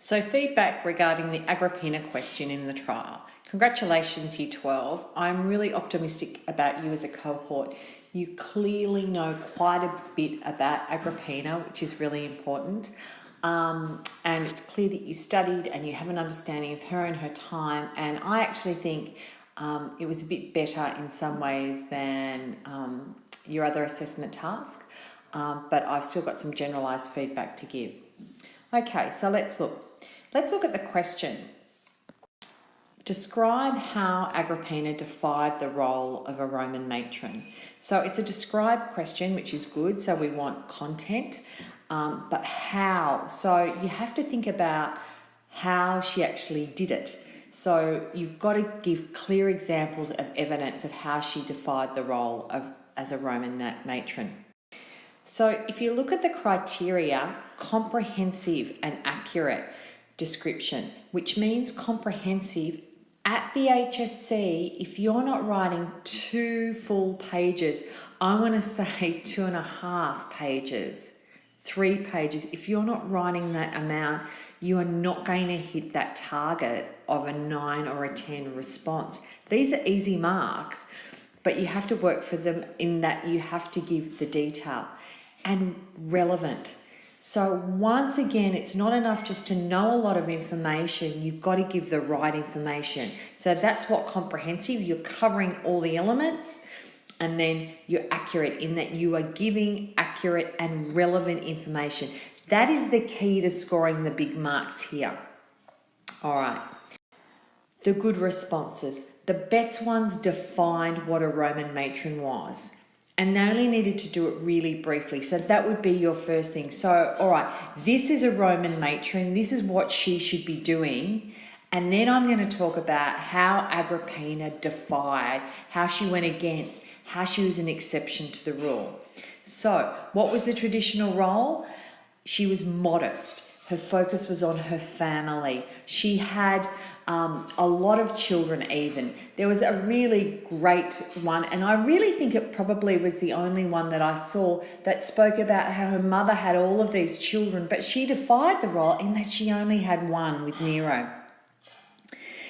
So feedback regarding the agrippina question in the trial. Congratulations, Year 12. I'm really optimistic about you as a cohort. You clearly know quite a bit about agrippina, which is really important. And it's clear that you studied and you have an understanding of her and her time. And I actually think it was a bit better in some ways than your other assessment task. But I've still got some generalised feedback to give. Okay, so let's look. Let's look at the question. Describe how Agrippina defied the role of a Roman matron. So it's a describe question, which is good. So we want content, but how? So you have to think about how she actually did it. So you've got to give clear examples of evidence of how she defied the role as a Roman matron. So if you look at the criteria, comprehensive and accurate description, which means comprehensive. At the HSC, if you're not writing 2 full pages, I want to say 2.5 pages, 3 pages. If you're not writing that amount, you are not going to hit that target of a 9 or a 10 response. These are easy marks, but you have to work for them in that you have to give the detail and relevant. So once again, it's not enough just to know a lot of information. You've got to give the right information. So that's what comprehensive, you're covering all the elements, and then you're accurate in that you are giving accurate and relevant information. That is the key to scoring the big marks here. All right. The good responses. The best ones defined what a Roman matron was. And they only needed to do it really briefly. So that would be your first thing. So, all right, this is a Roman matron. This is what she should be doing. And then I'm going to talk about how Agrippina defied, how she went against, how she was an exception to the rule. So what was the traditional role? She was modest. Her focus was on her family. She had a lot of children even. There was a really great one, and I really think it probably was the only one that I saw that spoke about how her mother had all of these children, but she defied the role in that she only had one with Nero.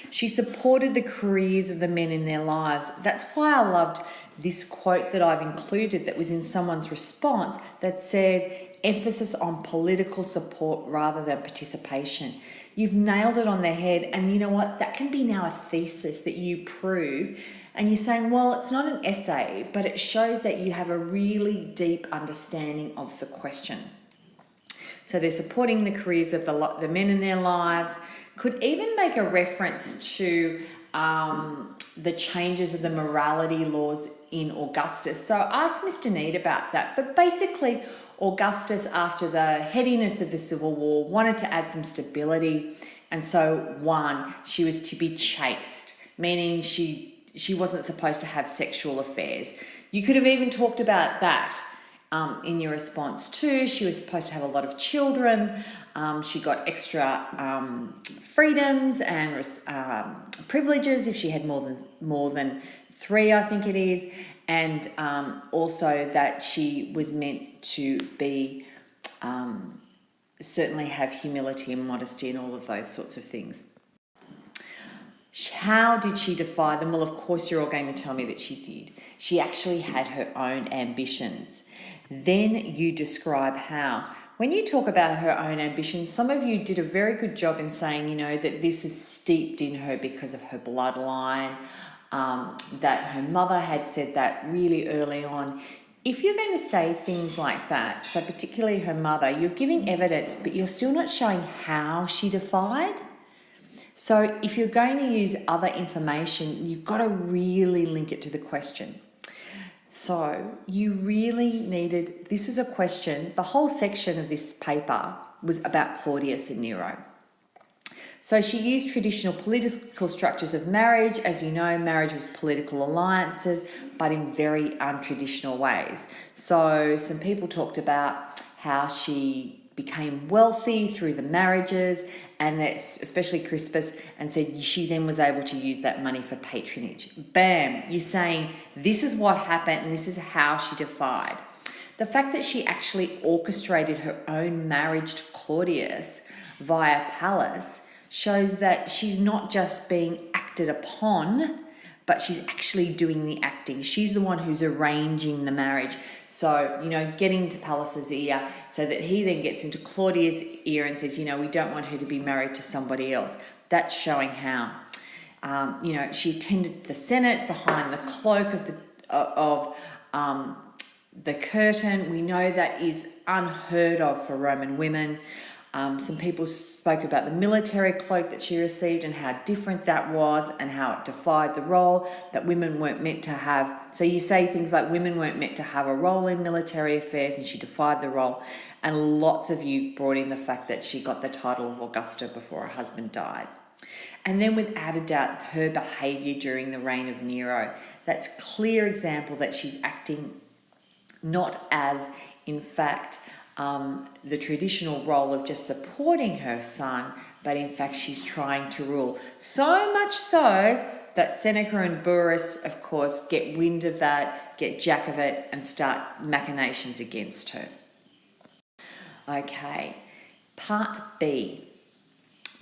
She supported the careers of the men in their lives. That's why I loved this quote that I've included that was in someone's response that said, emphasis on political support rather than participation. You've nailed it on the head, and you know what? That can be now a thesis that you prove. And you're saying, well, it's not an essay, but it shows that you have a really deep understanding of the question. So they're supporting the careers of the men in their lives. Could even make a reference to the changes of the morality laws in Augustus. So I asked Mr. Need about that. But basically, Augustus, after the headiness of the Civil War, wanted to add some stability. And so, one, she was to be chaste, meaning she wasn't supposed to have sexual affairs. You could have even talked about that in your response too. She was supposed to have a lot of children. She got extra freedoms and privileges if she had more than 3, I think it is. And also that she was meant to be, certainly have humility and modesty and all of those sorts of things. How did she defy them? Well, of course, you're all going to tell me that she did. She actually had her own ambitions. Then you describe how. When you talk about her own ambitions, some of you did a very good job in saying, you know, that this is steeped in her because of her bloodline, that her mother had said that really early on. If you're going to say things like that, so particularly her mother, you're giving evidence, but you're still not showing how she defied. So if you're going to use other information, you've got to really link it to the question. So you really needed, this was a question, the whole section of this paper was about Claudius and Nero. So she used traditional political structures of marriage. As you know, marriage was political alliances, but in very untraditional ways. So some people talked about how she became wealthy through the marriages, and that's especially Crispus, and said she then was able to use that money for patronage. Bam, you're saying this is what happened and this is how she defied. The fact that she actually orchestrated her own marriage to Claudius via Pallas shows that she's not just being acted upon, but she's actually doing the acting. She's the one who's arranging the marriage. So, getting to Pallas's ear so that he then gets into Claudia's ear and says, we don't want her to be married to somebody else. That's showing how. She attended the Senate behind the cloak of the curtain. We know that is unheard of for Roman women. Some people spoke about the military cloak that she received and how different that was and how it defied the role that women weren't meant to have. So you say things like women weren't meant to have a role in military affairs and she defied the role. And lots of you brought in the fact that she got the title of Augusta before her husband died. And then without a doubt, her behaviour during the reign of Nero. That's a clear example that she's acting not as, in fact, the traditional role of just supporting her son, but in fact she's trying to rule. So much so that Seneca and Burrus, of course, get wind of that, get jack of it, and start machinations against her. Okay, part B.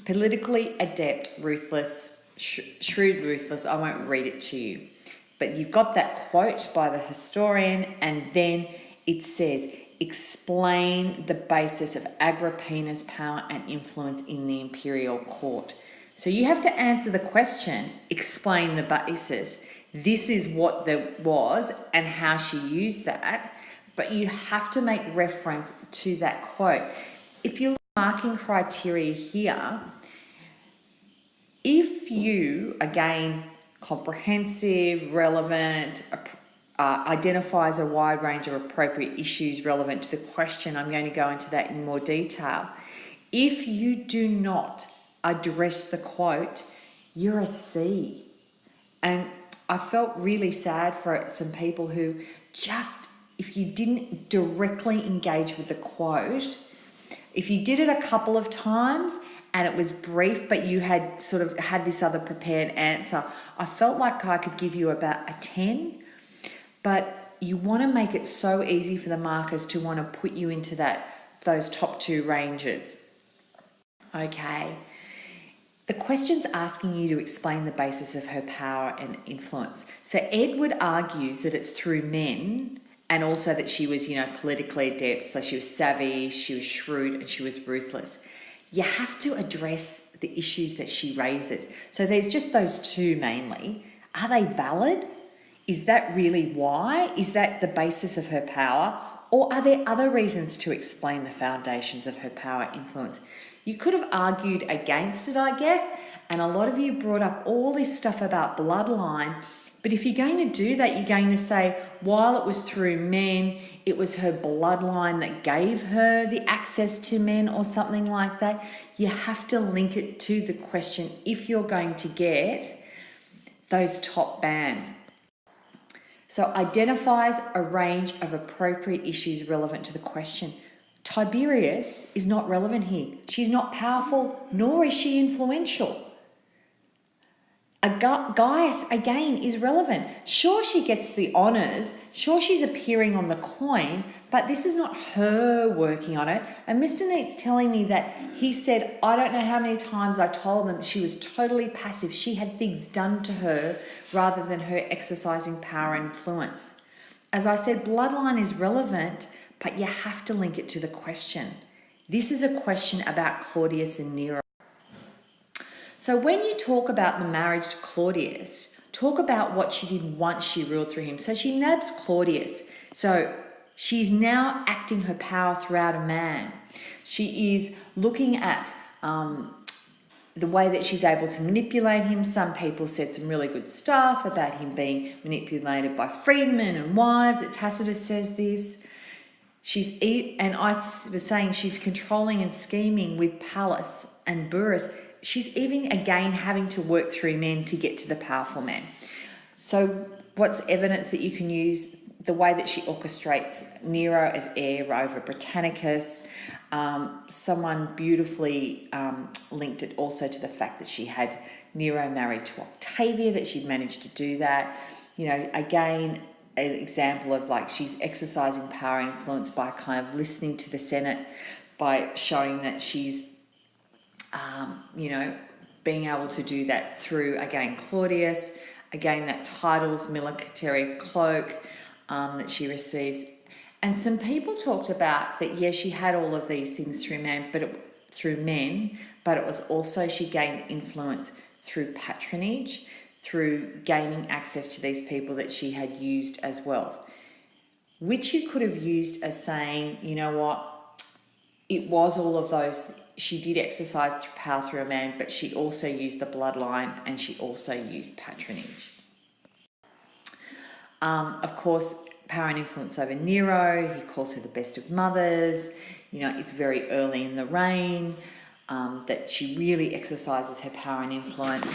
Politically adept, ruthless, shrewd, ruthless. I won't read it to you. But you've got that quote by the historian, and then it says, explain the basis of Agrippina's power and influence in the imperial court. So you have to answer the question, explain the basis. This is what there was and how she used that, but you have to make reference to that quote. If you look at marking criteria here, if you, again, comprehensive, relevant, identifies a wide range of appropriate issues relevant to the question. I'm going to go into that in more detail. If you do not address the quote, you're a C. And I felt really sad for some people who just, if you didn't directly engage with the quote, if you did it a couple of times and it was brief, but you had sort of had this other prepared answer, I felt like I could give you about a 10. But you want to make it so easy for the markers to want to put you into those top two ranges. Okay. The question's asking you to explain the basis of her power and influence. So Edward argues that it's through men and also that she was, politically adept. So she was savvy, she was shrewd, and she was ruthless. You have to address the issues that she raises. So there's just those two mainly. Are they valid? Is that really why? Is that the basis of her power? Or are there other reasons to explain the foundations of her power influence? You could have argued against it, I guess, and a lot of you brought up all this stuff about bloodline. But if you're going to do that, you're going to say, while it was through men, it was her bloodline that gave her the access to men or something like that. You have to link it to the question if you're going to get those top bands. So identifies a range of appropriate issues relevant to the question. Tiberius is not relevant here. She's not powerful, nor is she influential. Gaius, again, is relevant. Sure, she gets the honours. Sure, she's appearing on the coin, but this is not her working on it. And Mr. Neat's telling me that he said, I don't know how many times I told them she was totally passive. She had things done to her rather than her exercising power and influence. As I said, bloodline is relevant, but you have to link it to the question. This is a question about Claudius and Nero. So when you talk about the marriage to Claudius, talk about what she did once she ruled through him. So she nabs Claudius. So she's now acting her power throughout a man. She is looking at the way that she's able to manipulate him. Some people said some really good stuff about him being manipulated by freedmen and wives. Tacitus says this. And I was saying she's controlling and scheming with Pallas and Burrus. She's even, again, having to work through men to get to the powerful men. So what's evidence that you can use? The way that she orchestrates Nero as heir over Britannicus. Someone beautifully linked it also to the fact that she had Nero married to Octavia, that she'd managed to do that. Again, an example of she's exercising power and influence by kind of listening to the Senate, by showing that she's you know, being able to do that through, again, Claudius, again, that titles, military cloak that she receives. And some people talked about that, yes, she had all of these things through men, but it was also she gained influence through patronage, through gaining access to these people that she had used as wealth, which you could have used as saying, you know what, it was all of those. She did exercise power through a man, but she also used the bloodline and she also used patronage. Of course, power and influence over Nero. He calls her the best of mothers. You know, it's very early in the reign that she really exercises her power and influence.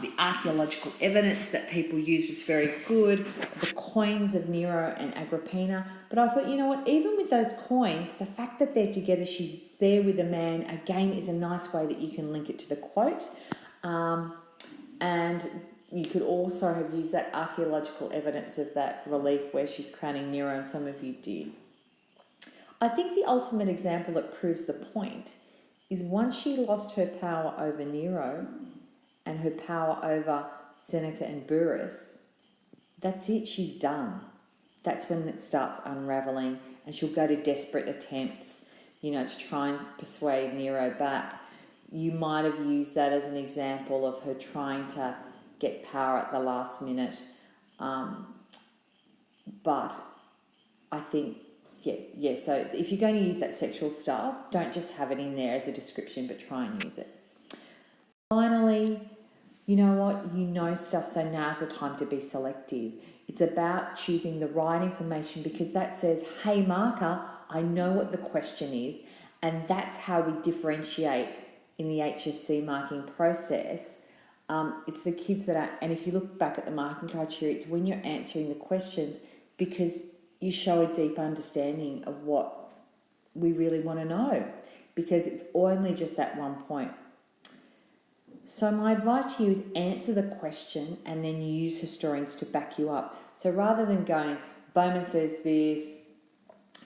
The archaeological evidence that people used was very good. The coins of Nero and Agrippina. But I thought, you know what, even with those coins, the fact that they're together, she's there with a man, again, is a nice way that you can link it to the quote. And you could also have used that archaeological evidence of that relief where she's crowning Nero, and some of you did. I think the ultimate example that proves the point is once she lost her power over Nero and her power over Seneca and Burrus, that's it, she's done. That's when it starts unraveling, and she'll go to desperate attempts, you know, to try and persuade Nero back. You might have used that as an example of her trying to get power at the last minute. But I think, yeah, so if you're going to use that sexual stuff, don't just have it in there as a description, but try and use it. Finally, you know what? You know stuff, so now's the time to be selective. It's about choosing the right information, because that says, hey, marker, I know what the question is, and that's how we differentiate in the HSC marking process. It's the kids that are, and if you look back at the marking criteria, it's when you're answering the questions, because you show a deep understanding of what we really want to know, because it's only just that one point. So my advice to you is answer the question and then use historians to back you up. So rather than going, Bowman says this,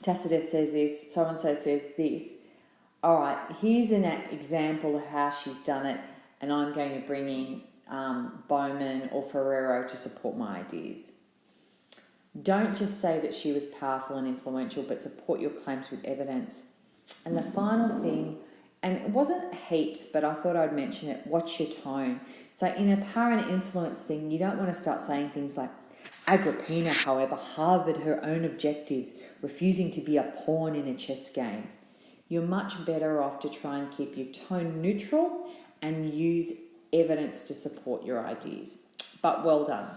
Tacitus says this, so-and-so says this, all right, here's an example of how she's done it, and I'm going to bring in Bowman or Ferrero to support my ideas. Don't just say that she was powerful and influential, but support your claims with evidence. And the final thing, and it wasn't heaps, but I thought I'd mention it, watch your tone. So in a power and influence thing, you don't want to start saying things like, Agrippina, however, harbored her own objectives, refusing to be a pawn in a chess game. You're much better off to try and keep your tone neutral and use evidence to support your ideas. But well done.